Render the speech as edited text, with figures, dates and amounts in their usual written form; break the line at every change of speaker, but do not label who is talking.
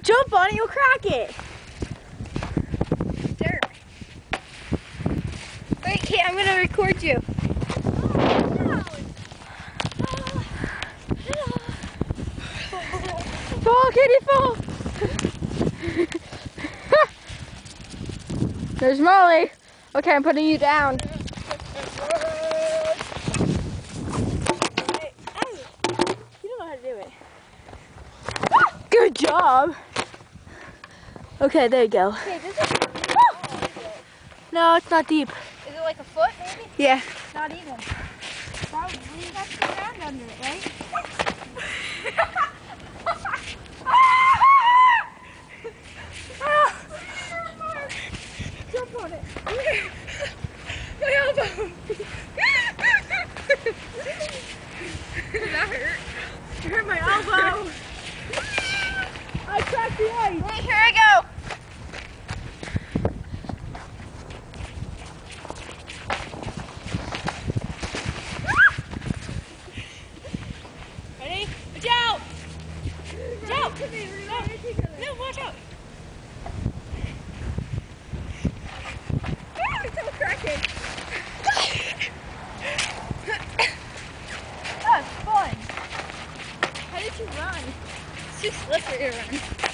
Don't jump on it, you'll crack it.
Dirt. Wait, Kate, I'm gonna record you.
Fall, Kitty, fall. There's Molly. Okay, I'm putting you down. You don't know how to do it. Good job. Okay, there you go.
Okay, this is
No, it's not deep.
Is it like a foot, maybe?
Yeah.
Not even. Probably. You got some sand under it, right? Jump on it. My elbow. That hurt.
You hurt my elbow. I cracked the ice.
Wait, here I go.
Ready? Watch out! Watch out! No, watch out!
It's so cracking.
That's fun.
How did you run? It's too slippery to run.